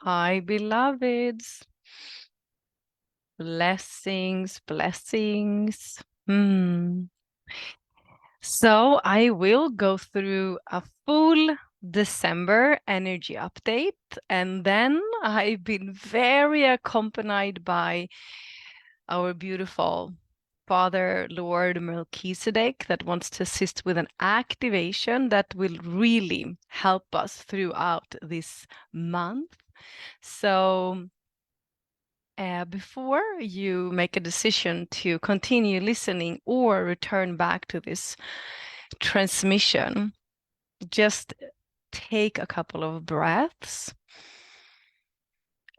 Hi, beloveds. Blessings, blessings. So I will go through a full December energy update, and then I've been very accompanied by our beautiful Father Lord Melchizedeck that wants to assist with an activation that will really help us throughout this month. So before you make a decision to continue listening or return back to this transmission, just take a couple of breaths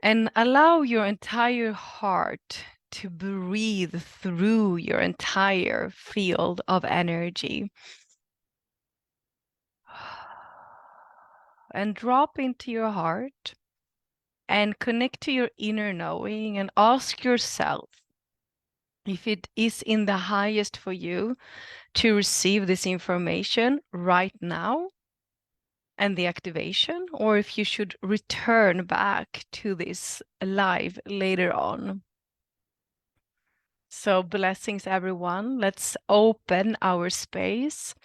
and allow your entire heart to breathe through your entire field of energy. And drop into your heart and connect to your inner knowing and ask yourself if it is in the highest for you to receive this information right now and the activation, or if you should return back to this live later on. So blessings, everyone. Let's open our space.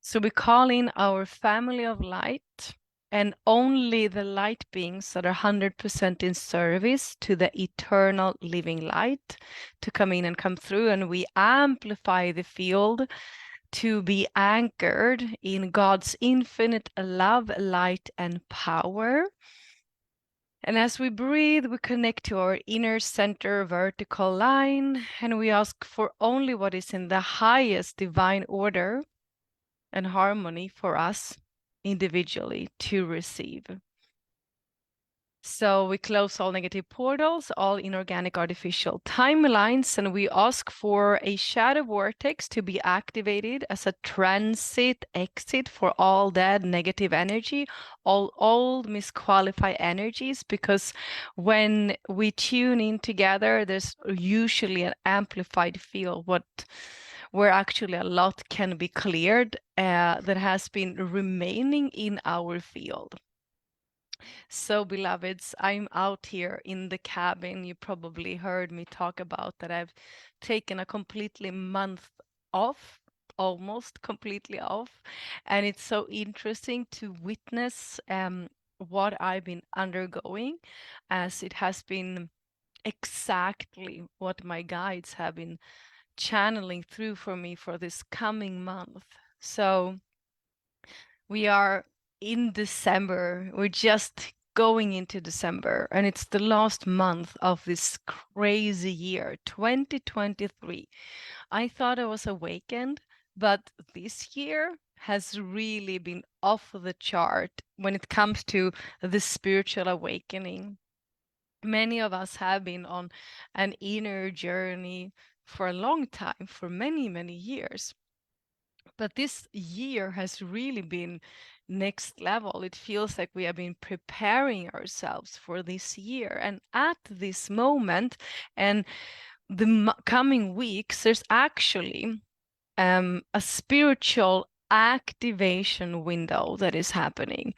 So we call in our family of light and only the light beings that are 100% in service to the eternal living light to come in and come through. And we amplify the field to be anchored in God's infinite love, light, and power. And as we breathe, we connect to our inner center vertical line, and we ask for only what is in the highest divine order and harmony for us individually to receive. So we close all negative portals, all inorganic artificial timelines, and we ask for a shadow vortex to be activated as a transit exit for all that negative energy, all old misqualified energies, because when we tune in together, there's usually an amplified field where actually a lot can be cleared that has been remaining in our field. So, beloveds, I'm out here in the cabin. You probably heard me talk about that I've taken a completely month off, almost completely off. And it's so interesting to witness what I've been undergoing, as it has been exactly what my guides have been channeling through for me for this coming month. So we are in December. We're just going into December, and it's the last month of this crazy year, 2023. I thought I was awakened, but this year has really been off the chart when it comes to the spiritual awakening. Many of us have been on an inner journey for a long time, for many, many years. But this year has really been next level. It feels like we have been preparing ourselves for this year. And at this moment and the coming weeks, there's actually a spiritual activation window that is happening.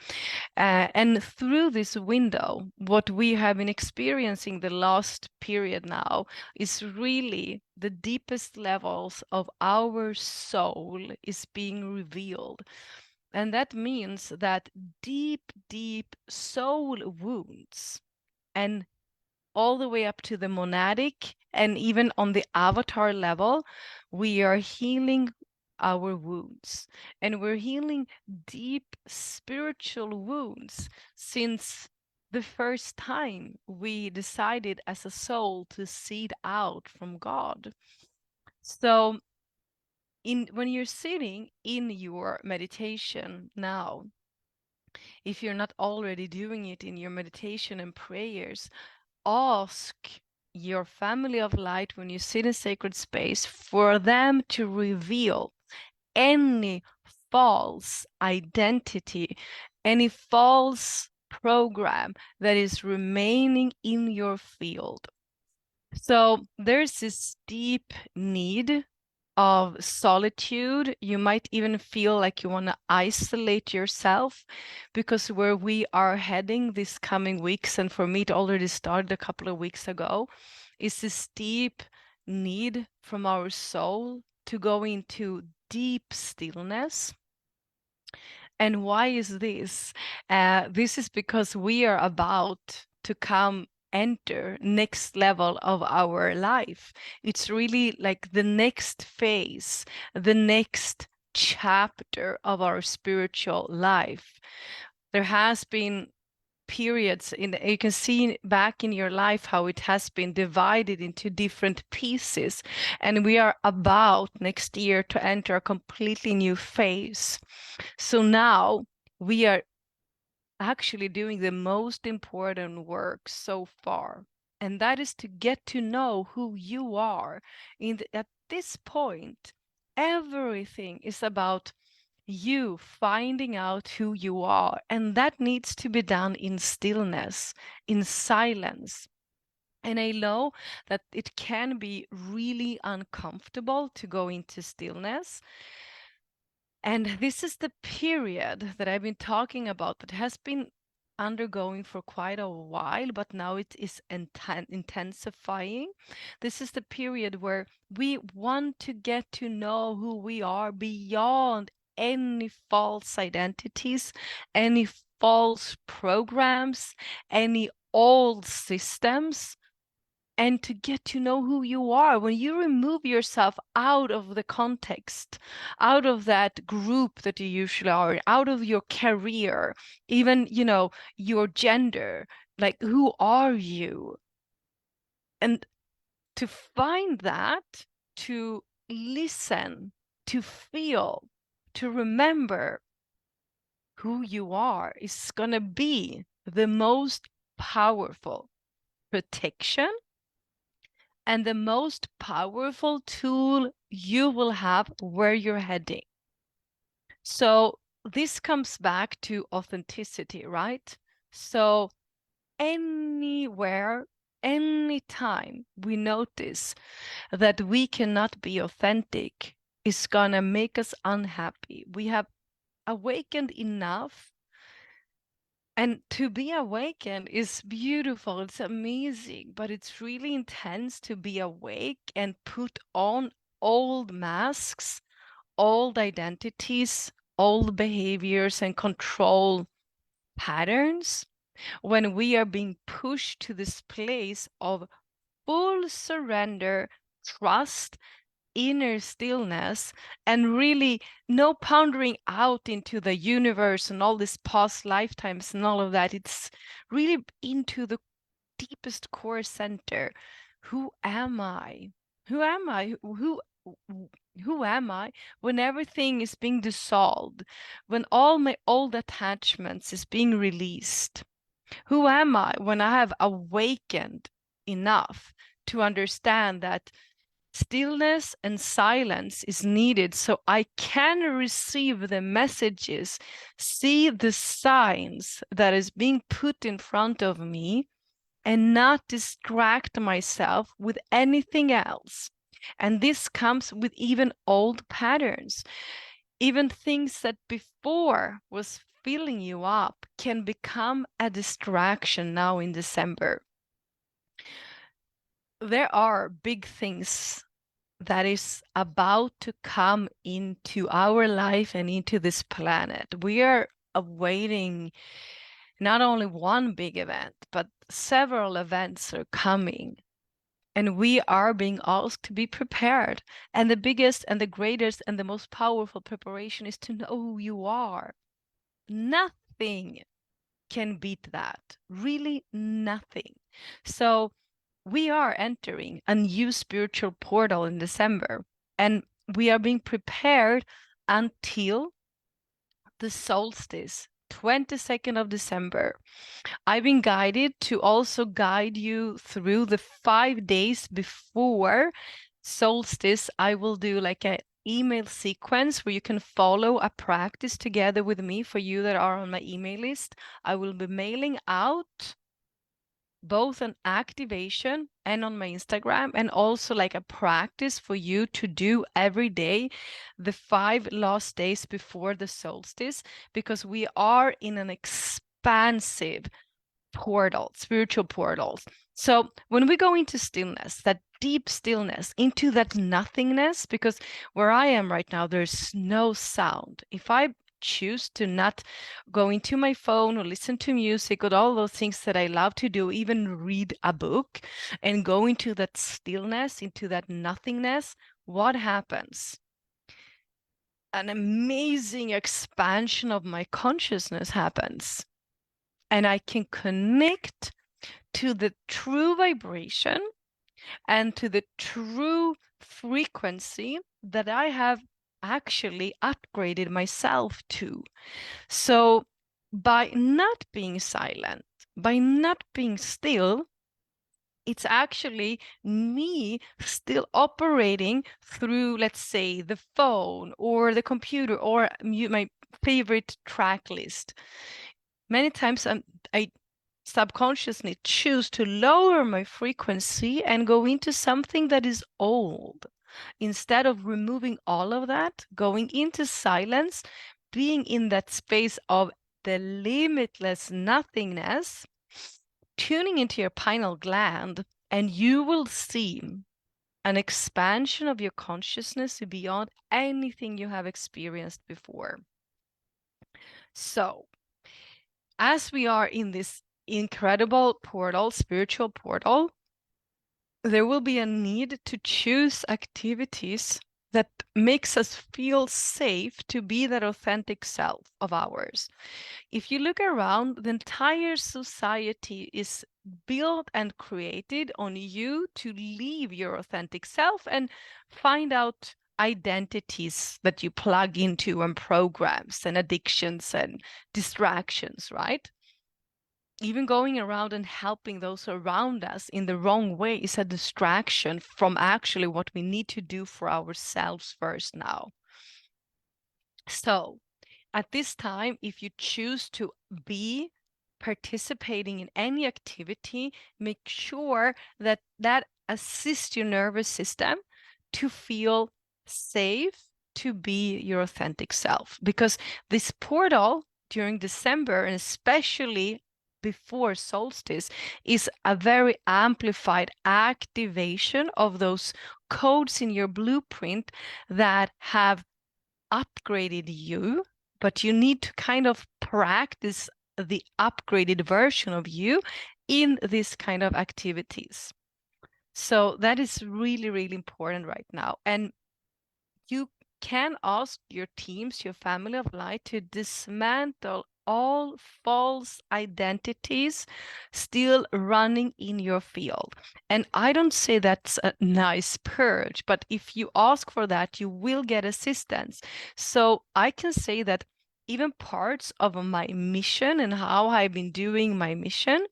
And through this window, what we have been experiencing the last period now is really the deepest levels of our soul is being revealed. And that means that deep, deep soul wounds and all the way up to the monadic and even on the avatar level, we are healing our wounds, and we're healing deep spiritual wounds since the first time we decided as a soul to seed out from God. So when you're sitting in your meditation now, if you're not already doing it in your meditation and prayers, ask your family of light when you sit in sacred space for them to reveal any false identity, any false program that is remaining in your field. So there's this deep need of solitude. You might even feel like you want to isolate yourself, because where we are heading these coming weeks, and for me it already started a couple of weeks ago, is this deep need from our soul to go into deep stillness. And why is this? This is because we are about to enter next level of our life. It's really like the next phase, the next chapter of our spiritual life. There has been periods you can see back in your life how it has been divided into different pieces, and we are about next year to enter a completely new phase. So now we are actually doing the most important work so far, and that is to get to know who you are. At this point, everything is about you finding out who you are, and that needs to be done in stillness, in silence. And I know that it can be really uncomfortable to go into stillness. And this is the period that I've been talking about that has been undergoing for quite a while, but now it is intensifying. This is the period where we want to get to know who we are beyond any false identities, any false programs, any old systems, and to get to know who you are. When you remove yourself out of the context, out of that group that you usually are, out of your career, even, your gender, like, who are you? And to find that, to listen, to feel, to remember who you are is going to be the most powerful protection and the most powerful tool you will have where you're heading. So this comes back to authenticity, right? So anywhere, anytime we notice that we cannot be authentic, is gonna make us unhappy. We have awakened enough. And to be awakened is beautiful, it's amazing, but it's really intense to be awake and put on old masks, old identities, old behaviors, and control patterns when we are being pushed to this place of full surrender, trust, inner stillness, and really no pondering out into the universe and all these past lifetimes and all of that. It's really into the deepest core center. Who am I? Who am I? Who am I when everything is being dissolved, when all my old attachments is being released? Who am I when I have awakened enough to understand that stillness and silence is needed so I can receive the messages, see the signs that is being put in front of me, and not distract myself with anything else? And this comes with even old patterns. Even things that before was filling you up can become a distraction now in December. There are big things that is about to come into our life and into this planet. We are awaiting not only one big event, but several events are coming. And we are being asked to be prepared. And the biggest and the greatest and the most powerful preparation is to know who you are. Nothing can beat that. Really nothing. So we are entering a new spiritual portal in December, and we are being prepared until the solstice, 22nd of December. I've been guided to also guide you through the 5 days before solstice. I will do like an email sequence where you can follow a practice together with me. For you that are on my email list, I will be mailing out both an activation and on my Instagram, and also like a practice for you to do every day, the 5 last days before the solstice, because we are in an expansive portal, spiritual portals. So when we go into stillness, that deep stillness, into that nothingness, because where I am right now, there's no sound. If I choose to not go into my phone or listen to music or all those things that I love to do, even read a book, and go into that stillness, into that nothingness, what happens? An amazing expansion of my consciousness happens. And I can connect to the true vibration and to the true frequency that I have actually upgraded myself to. So by not being silent, by not being still, it's actually me still operating through, let's say, the phone or the computer or my favorite track list. Many times I subconsciously choose to lower my frequency and go into something that is old. Instead of removing all of that, going into silence, being in that space of the limitless nothingness, tuning into your pineal gland, and you will see an expansion of your consciousness beyond anything you have experienced before. So, as we are in this incredible portal, spiritual portal, there will be a need to choose activities that makes us feel safe to be that authentic self of ours. If you look around, the entire society is built and created on you to live your authentic self and find out identities that you plug into and programs and addictions and distractions, right? Even going around and helping those around us in the wrong way is a distraction from actually what we need to do for ourselves first now. So at this time, if you choose to be participating in any activity, make sure that that assists your nervous system to feel safe to be your authentic self. Because this portal during December, and especially before solstice, is a very amplified activation of those codes in your blueprint that have upgraded you, but you need to kind of practice the upgraded version of you in this kind of activities. So that is really, really important right now. And you can ask your teams, your family of light, to dismantle all false identities still running in your field. And I don't say that's a nice purge, but if you ask for that, you will get assistance. So I can say that even parts of my mission and how I've been doing my mission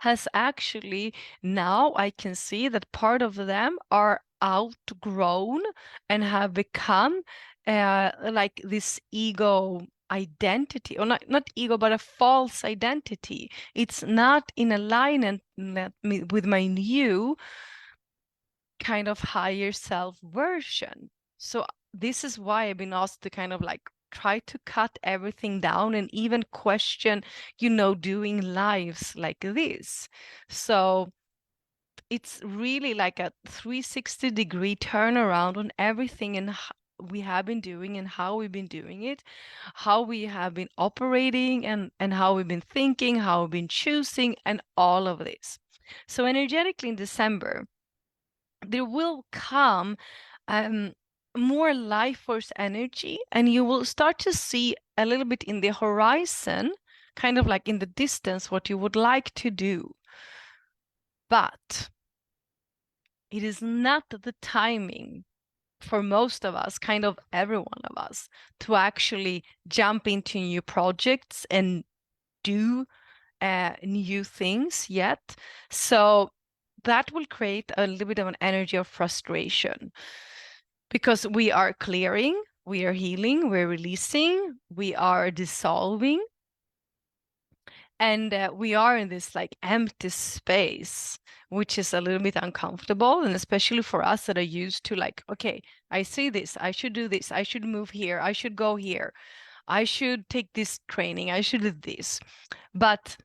has actually, now I can see that part of them are outgrown and have become like this ego identity, or not ego, but a false identity. It's not in alignment with my new kind of higher self version. So this is why I've been asked to kind of like try to cut everything down and even question, doing lives like this. So it's really like a 360-degree turnaround on everything and we have been doing and how we've been doing it, how we have been operating and how we've been thinking, how we've been choosing, and all of this. So energetically in December, there will come more life force energy, and you will start to see a little bit in the horizon, kind of like in the distance, what you would like to do. But it is not the timing for most of us, kind of every one of us, to actually jump into new projects and do new things yet. So that will create a little bit of an energy of frustration because we are clearing, we are healing, we're releasing, we are dissolving. And we are in this like empty space, which is a little bit uncomfortable. And especially for us that are used to like, okay, I see this, I should do this, I should move here, I should go here, I should take this training, I should do this. But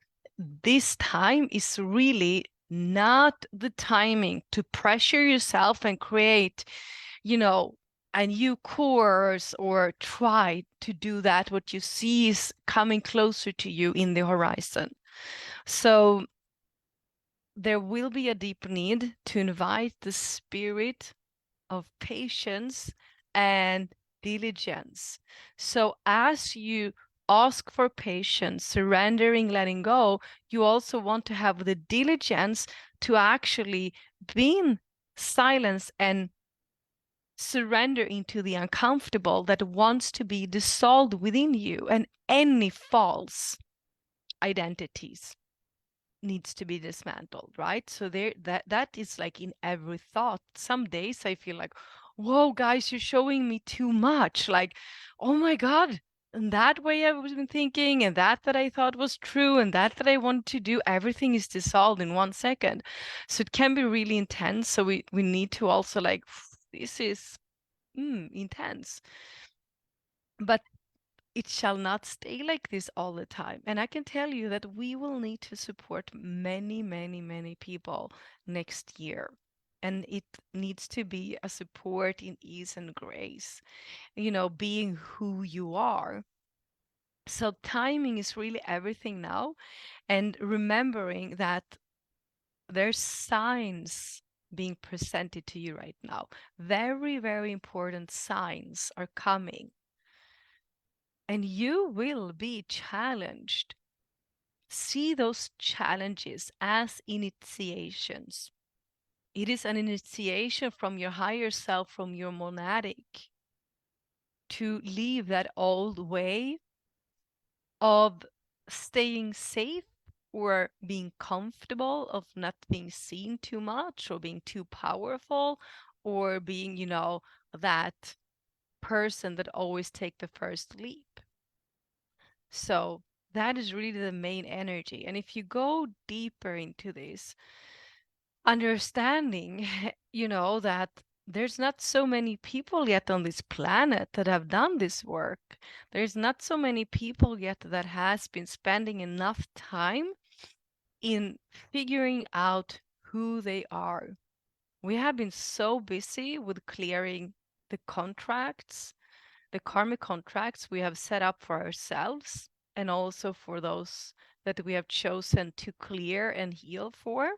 this time is really not the timing to pressure yourself and create, you know, a new course or try to do that what you see is coming closer to you in the horizon. So there will be a deep need to invite the spirit of patience and diligence. So as you ask for patience, surrendering, letting go, you also want to have the diligence to actually be in silence and surrender into the uncomfortable that wants to be dissolved within you, and any false identities needs to be dismantled, right? So there, that is like in every thought. Some days I feel like, whoa, guys, you're showing me too much. Like, oh my God, and that way I was been thinking, and that I thought was true, and that I wanted to do, everything is dissolved in 1 second. So it can be really intense. So we need to also like, this is intense. But it shall not stay like this all the time. And I can tell you that we will need to support many, many, many people next year. And it needs to be a support in ease and grace, being who you are. So timing is really everything now. And remembering that there's signs being presented to you right now. Very, very important signs are coming. And you will be challenged. See those challenges as initiations. It is an initiation from your higher self, from your monadic, to leave that old way of staying safe or being comfortable, of not being seen too much or being too powerful or being, that person that always take the first leap. So that is really the main energy. And if you go deeper into this, understanding, that there's not so many people yet on this planet that have done this work. There's not so many people yet that has been spending enough time in figuring out who they are. We have been so busy with clearing the contracts, the karmic contracts we have set up for ourselves and also for those that we have chosen to clear and heal for,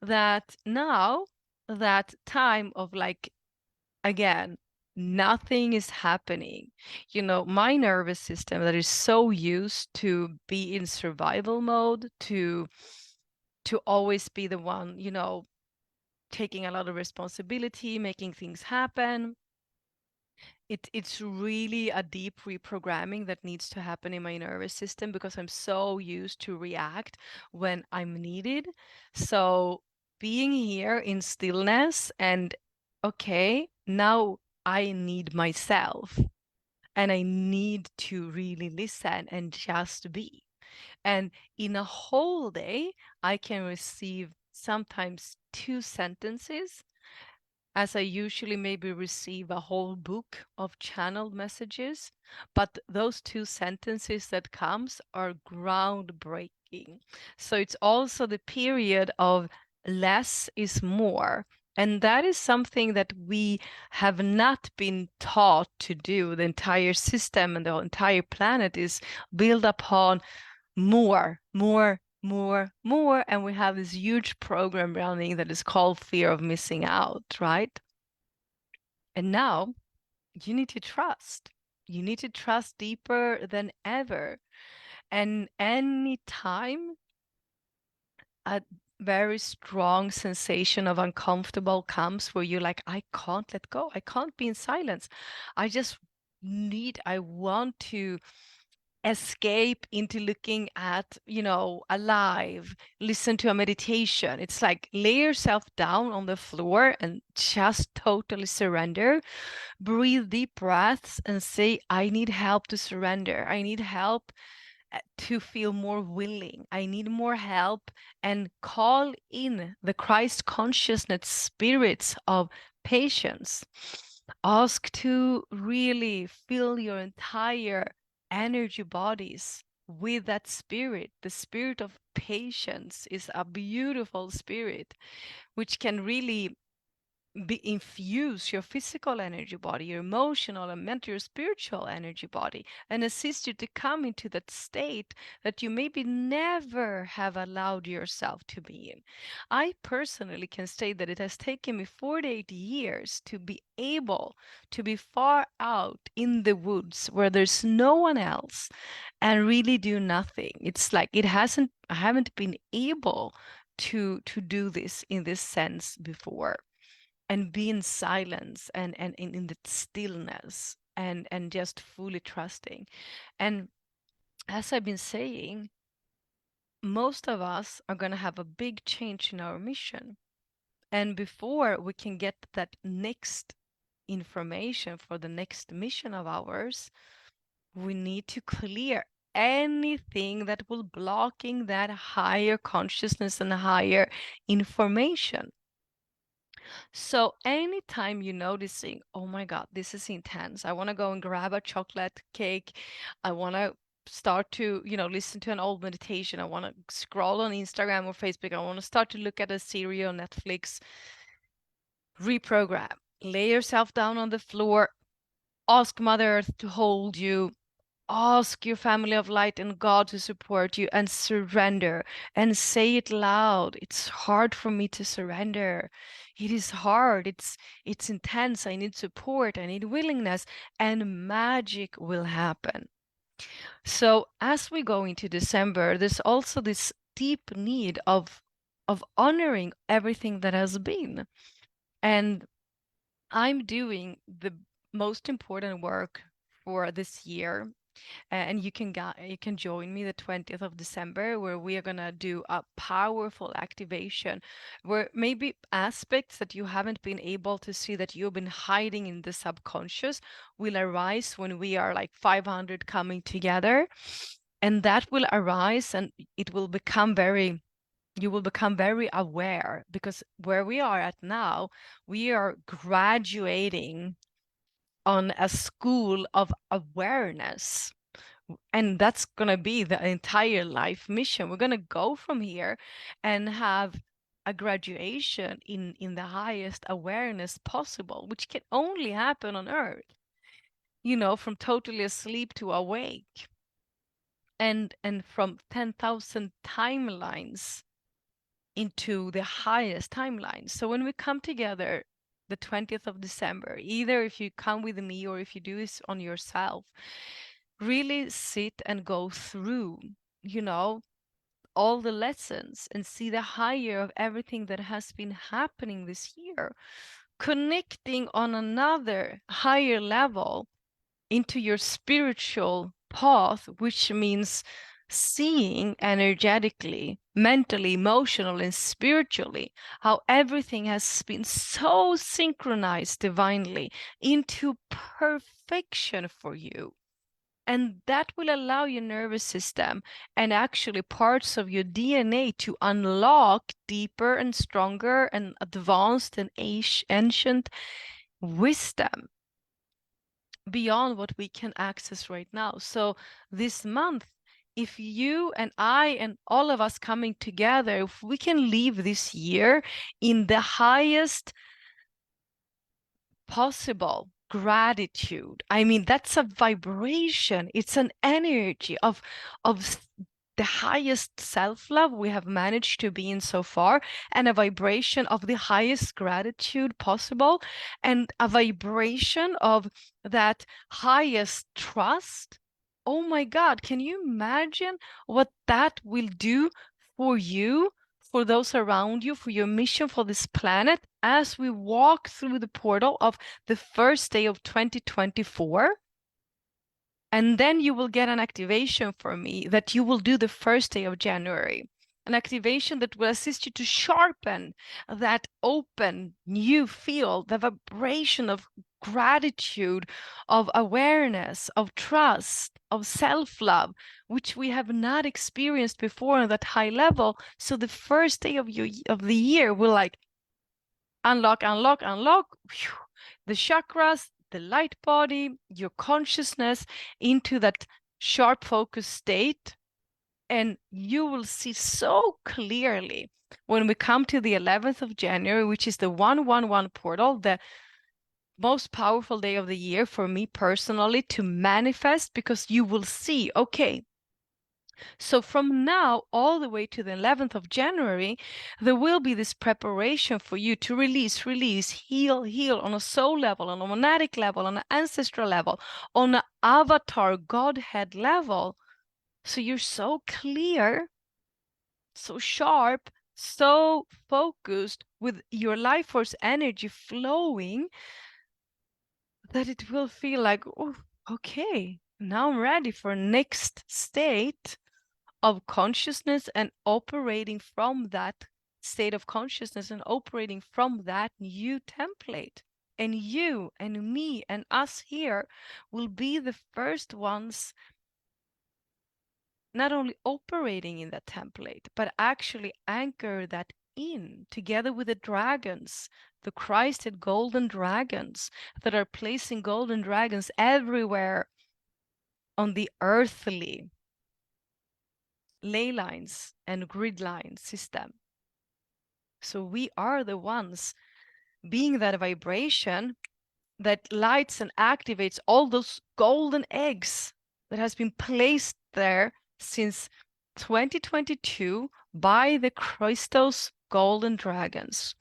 that now that time of like, again, nothing is happening. My nervous system that is so used to be in survival mode, to always be the one, taking a lot of responsibility, making things happen. It's really a deep reprogramming that needs to happen in my nervous system because I'm so used to react when I'm needed. So being here in stillness and okay, now I need myself and I need to really listen and just be. And in a whole day, I can receive sometimes 2 sentences, as I usually maybe receive a whole book of channeled messages, but those 2 sentences that comes are groundbreaking. So it's also the period of less is more. And that is something that we have not been taught to do. The entire system and the entire planet is built upon more, more, more, more. And we have this huge program running that is called fear of missing out, right? And now you need to trust. You need to trust deeper than ever. And any time a very strong sensation of uncomfortable comes where you're like, I can't let go. I can't be in silence. I want to escape into looking at, alive, listen to a meditation. It's like lay yourself down on the floor and just totally surrender. Breathe deep breaths and say, I need help to surrender. I need help. to feel more willing. I need more help, and call in the Christ consciousness spirits of patience. Ask to really fill your entire energy bodies with that spirit. The spirit of patience is a beautiful spirit which can really infuse your physical energy body, your emotional and mental, your spiritual energy body, and assist you to come into that state that you maybe never have allowed yourself to be in. I personally can say that it has taken me 48 years to be able to be far out in the woods where there's no one else and really do nothing. It's like I haven't been able to do this in this sense before, and be in silence and in the stillness and just fully trusting. And as I've been saying, most of us are going to have a big change in our mission. And before we can get that next information for the next mission of ours, we need to clear anything that will blocking that higher consciousness and higher information. So anytime you're noticing, oh my God, this is intense. I want to go and grab a chocolate cake. I want to start to, listen to an old meditation. I want to scroll on Instagram or Facebook. I want to start to look at a series on Netflix. Reprogram. Lay yourself down on the floor. Ask Mother Earth to hold you. Ask your family of light and God to support you, and surrender, and say it loud. It's hard for me to surrender. It is hard. It's intense. I need support. I need willingness, and magic will happen. So as we go into December, there's also this deep need of honoring everything that has been. And I'm doing the most important work for this year, and you can join me the 20th of December, where we are going to do a powerful activation where maybe aspects that you haven't been able to see, that you've been hiding in the subconscious, will arise when we are like 500 coming together. And that will arise, and it will become very you will become very aware, because where we are at now, we are graduating on a school of awareness, and that's going to be the entire life mission. We're going to go from here and have a graduation in the highest awareness possible, which can only happen on earth, from totally asleep to awake, and from 10,000 timelines into the highest timeline. So when we come together the 20th of December, either if you come with me or if you do this on yourself, really sit and go through, all the lessons and see the higher of everything that has been happening this year, connecting on another higher level into your spiritual path, which means seeing energetically, mentally, emotionally, and spiritually how everything has been so synchronized divinely into perfection for you. And that will allow your nervous system and actually parts of your DNA to unlock deeper and stronger and advanced and ancient wisdom beyond what we can access right now. So this month, if you and I and all of us coming together, if we can leave this year in the highest possible gratitude, I mean, that's a vibration. It's an energy of the highest self-love we have managed to be in so far, and a vibration of the highest gratitude possible, and a vibration of that highest trust. Oh my God, can you imagine what that will do for you, for those around you, for your mission, for this planet, as we walk through the portal of the first day of 2024? And then you will get an activation from me that you will do the first day of January. An activation that will assist you to sharpen that open new field, the vibration of gratitude, of awareness, of trust, of self-love, which we have not experienced before on that high level. So the first day of the year, we're like, unlock the chakras, the light body, your consciousness into that sharp focus state. And you will see so clearly when we come to the 11th of January, which is the 111 portal, the most powerful day of the year for me personally to manifest, because you will see, okay, so from now all the way to the 11th of January, there will be this preparation for you to release, heal on a soul level, on a monadic level, on an ancestral level, on an avatar Godhead level. So you're so clear, so sharp, so focused with your life force energy flowing that it will feel like, oh, okay, now I'm ready for next state of consciousness and operating from that state of consciousness and operating from that new template. And you and me and us here will be the first ones not only operating in that template, but actually anchor that in together with the dragons, the Christed golden dragons that are placing golden dragons everywhere on the earthly ley lines and grid line system. So we are the ones being that vibration that lights and activates all those golden eggs that has been placed there since 2022 by the Christos golden dragons.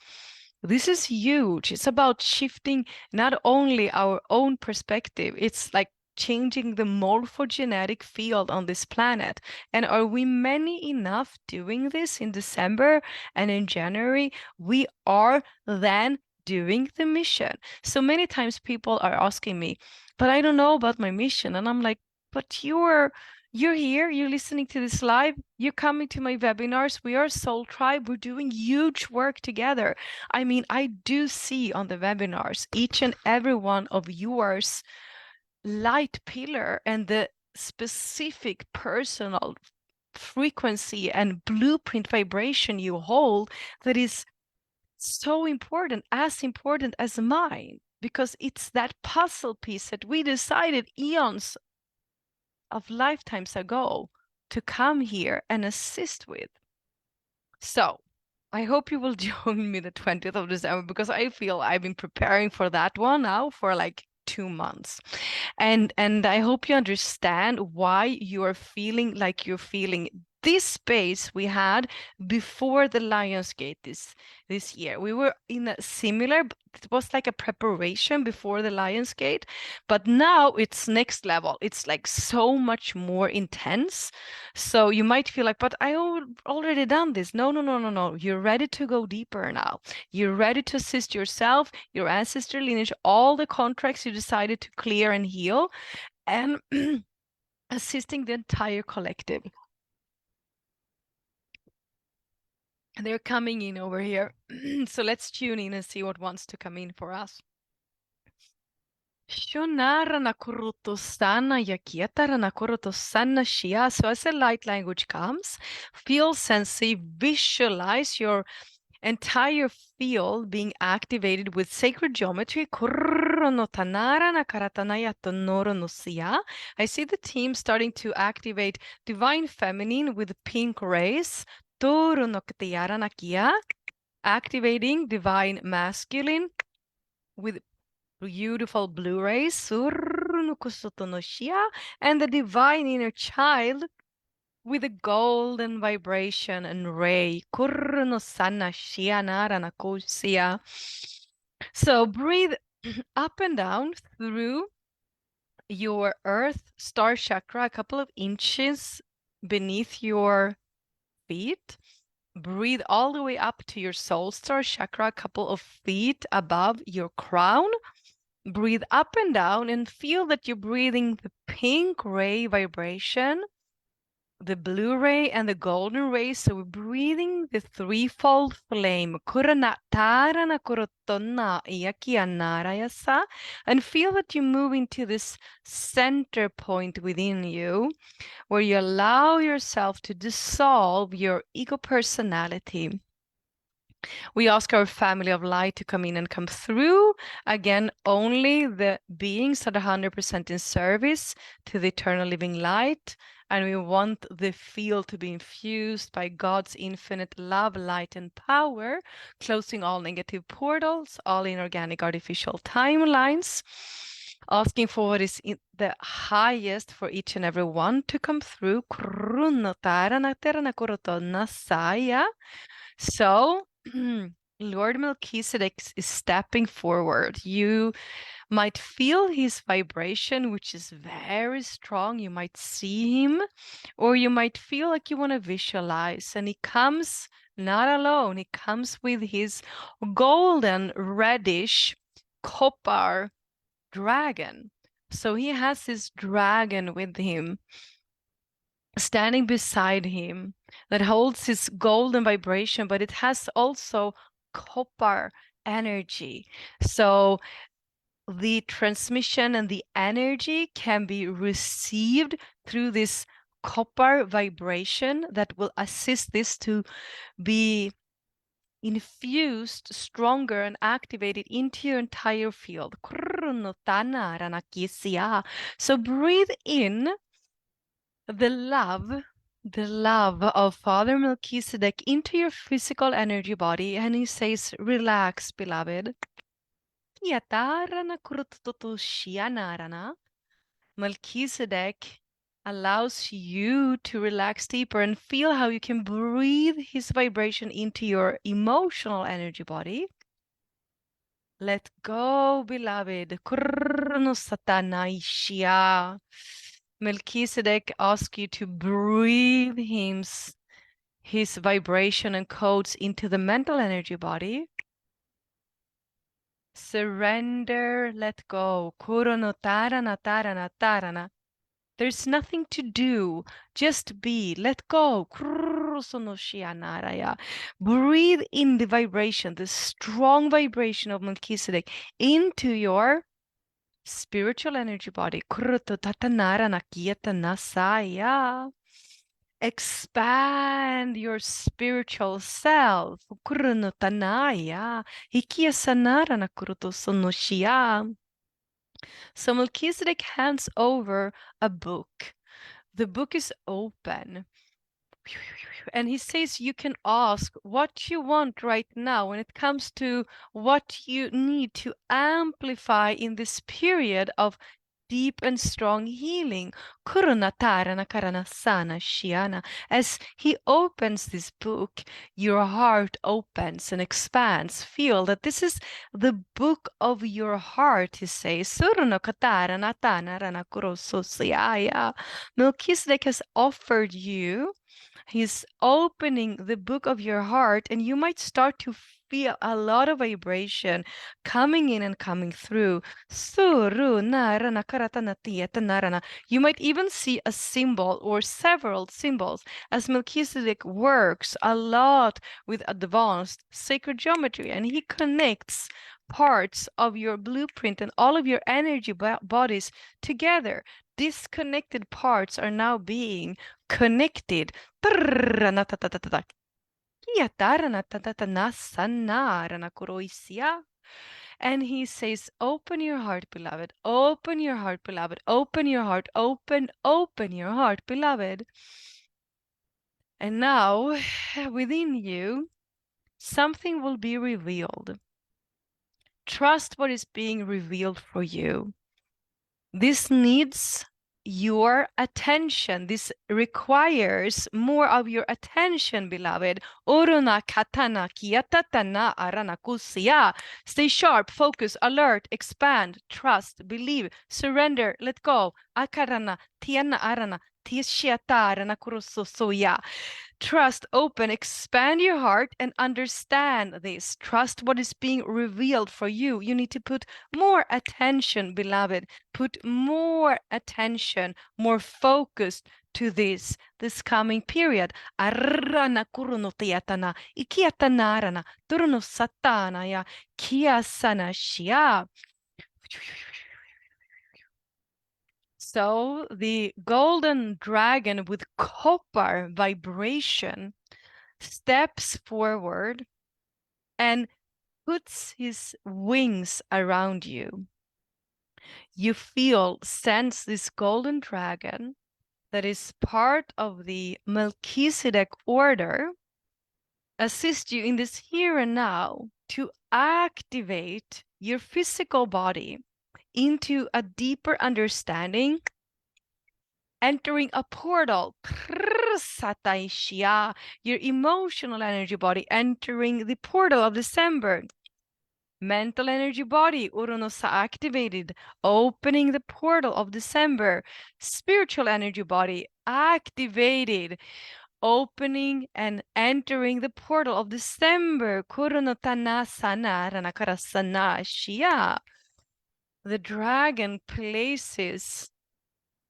This is huge. It's about shifting not only our own perspective, it's like changing the morphogenetic field on this planet. And are we many enough doing this in December and in January? We are then doing the mission. So many times people are asking me, but I don't know about my mission. And I'm like, but you're here, you're listening to this live, you're coming to my webinars. We are Soul Tribe. We're doing huge work together. I mean, I do see on the webinars each and every one of yours light pillar and the specific personal frequency and blueprint vibration you hold that is so important as mine, because it's that puzzle piece that we decided eons of lifetimes ago to come here and assist with. So I hope you will join me the 20th of December, because I feel I've been preparing for that one now for like 2 months. And I hope you understand why you are feeling like you're feeling. This space we had before the Lionsgate this year. We were in a similar, it was like a preparation before the Lionsgate, but now it's next level. It's like so much more intense. So you might feel like, but I already done this. No. You're ready to go deeper now. You're ready to assist yourself, your ancestor lineage, all the contracts you decided to clear and heal, and assisting the entire collective. And they're coming in over here. So let's tune in and see what wants to come in for us. Shonara nakurutosana yakietara nakurutosana shia. So as the light language comes, feel, sense, visualize your entire field being activated with sacred geometry. I see the team starting to activate divine feminine with pink rays. Activating divine masculine with beautiful blue rays. And the divine inner child with a golden vibration and ray. So breathe up and down through your earth star chakra, a couple of inches beneath your feet. Breathe all the way up to your soul star chakra, a couple of feet above your crown. Breathe up and down and feel that you're breathing the pink ray vibration the blue ray and the golden ray. So we're breathing the threefold flame. And feel that you move into this center point within you, where you allow yourself to dissolve your ego personality. We ask our family of light to come in and come through. Again, only the beings that are 100% in service to the eternal living light. And we want the field to be infused by God's infinite love, light, and power, closing all negative portals, all inorganic artificial timelines, asking for what is the highest for each and every one to come through. So, Lord Melchizedek is stepping forward. You might feel his vibration, which is very strong. You might see him, or you might feel like you want to visualize. And he comes not alone, he comes with his golden, reddish, copper dragon. So he has this dragon with him, standing beside him, that holds his golden vibration, but it has also copper energy. So the transmission and the energy can be received through this copper vibration that will assist this to be infused stronger and activated into your entire field. So breathe in the love of Father Melchizedek into your physical energy body, and he says, relax, beloved. Melchizedek allows you to relax deeper and feel how you can breathe his vibration into your emotional energy body. Let go, beloved. Melchizedek asks you to breathe his vibration and codes into the mental energy body. Surrender, let go. There's nothing to do, just be, let go. Breathe in the vibration, the strong vibration of Melchizedek into your spiritual energy body. Expand your spiritual self. So Melchizedek hands over a book. The book is open. And he says you can ask what you want right now when it comes to what you need to amplify in this period of deep and strong healing. As he opens this book, your heart opens and expands. Feel that this is the book of your heart, he says. Melchizedek has offered you. He's opening the book of your heart, and you might start to feel a lot of vibration coming in and coming through. You might even see a symbol or several symbols, as Melchizedek works a lot with advanced sacred geometry, and he connects parts of your blueprint and all of your energy bodies together. Disconnected parts are now being connected. And he says, open your heart, beloved. Open your heart, beloved. Open your heart. Open your heart, beloved. And now, within you, something will be revealed. Trust what is being revealed for you. This needs your attention. This requires more of your attention, beloved. Stay sharp, focus, alert, expand, trust, believe, surrender, let go. Trust, open, expand your heart and understand this. Trust what is being revealed for you. You need to put more attention, beloved. Put more attention, more focused to this coming period. Arrana kurunotiatana, ikiatanarana, turno satana ya kiasana shia. So the golden dragon with copper vibration steps forward and puts his wings around you. You sense this golden dragon that is part of the Melchizedeck order assist you in this here and now to activate your physical body into a deeper understanding, entering a portal, your emotional energy body entering the portal of December. Mental energy body, Uranus activated, opening the portal of December. Spiritual energy body activated, opening and entering the portal of December. Kurunotana sana ranakarasana shia. The dragon places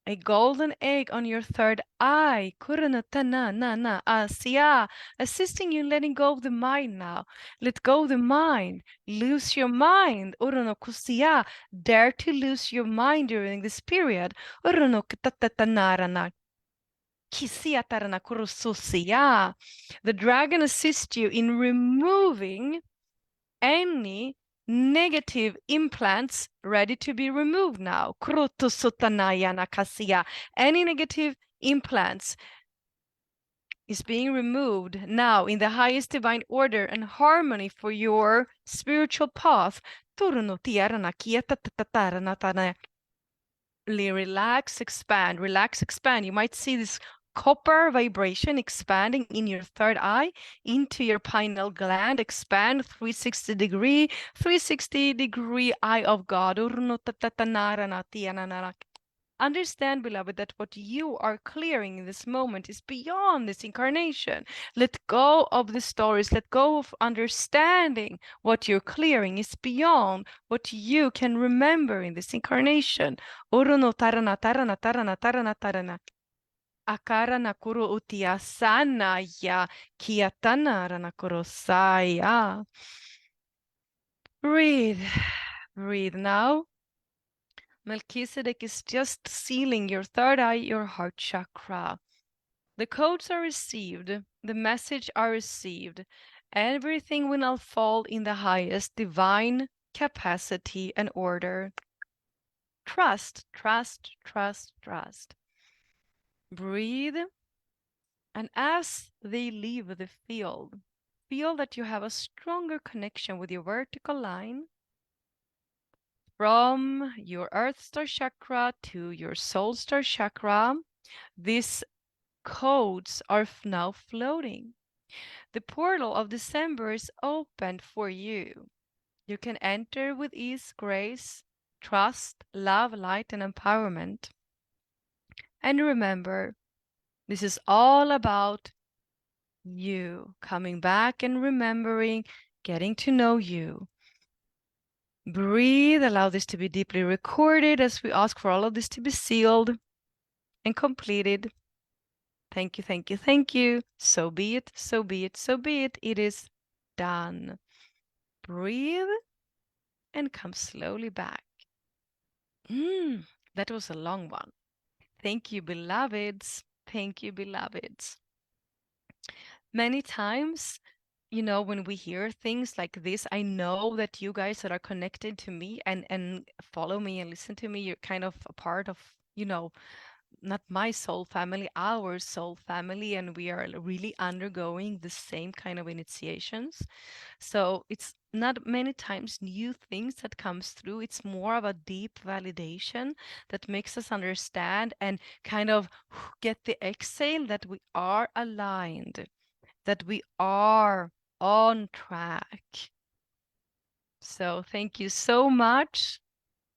a golden egg on your third eye, Kuranatana na na asya, assisting you in letting go of the mind now. Let go of the mind. Lose your mind. Urunokusiya. Dare to lose your mind during this period. Urunokatatanarana. Kisiatarana kurususiya. The dragon assists you in removing any negative implants ready to be removed now. Any negative implants is being removed now in the highest divine order and harmony for your spiritual path. Relax, expand, relax, expand. You might see this copper vibration expanding in your third eye into your pineal gland. Expand 360 degree eye of God. Understand, beloved, that what you are clearing in this moment is beyond this incarnation. Let go of the stories. Let go of understanding what you're clearing is beyond what you can remember in this incarnation. Orono tarana tarana tarana tarana tarana. Akara nakuru utiasana ya kiatana ranakurosaya. Breathe. Breathe now. Melchizedeck is just sealing your third eye, your heart chakra. The codes are received, the message are received. Everything will now fall in the highest divine capacity and order. Trust, trust, trust, trust. Breathe. And as they leave the field, feel that you have a stronger connection with your vertical line from your Earth Star Chakra to your Soul Star Chakra. These codes are now floating. The portal of December is opened for you. You can enter with ease, grace, trust, love, light, and empowerment. And remember, this is all about you coming back and remembering, getting to know you. Breathe, allow this to be deeply recorded as we ask for all of this to be sealed and completed. Thank you, thank you, thank you. So be it, so be it, so be it. It is done. Breathe and come slowly back. That was a long one. Thank you, beloveds. Thank you, beloveds. Many times, when we hear things like this, I know that you guys that are connected to me and follow me and listen to me, you're kind of a part of, not my soul family, our soul family, and we are really undergoing the same kind of initiations. So it's not many times new things that comes through. It's more of a deep validation that makes us understand and kind of get the exhale that we are aligned, that we are on track. So thank you so much.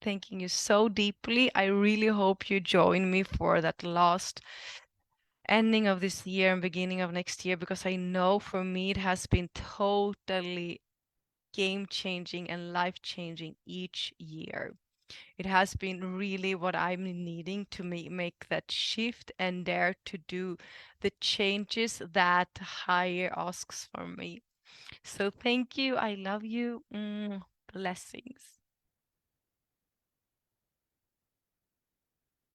Thanking you so deeply. I really hope you join me for that last ending of this year and beginning of next year, because I know for me it has been totally game-changing and life-changing each year. It has been really what I'm needing to make that shift and dare to do the changes that higher asks from me. So thank you. I love you. Blessings.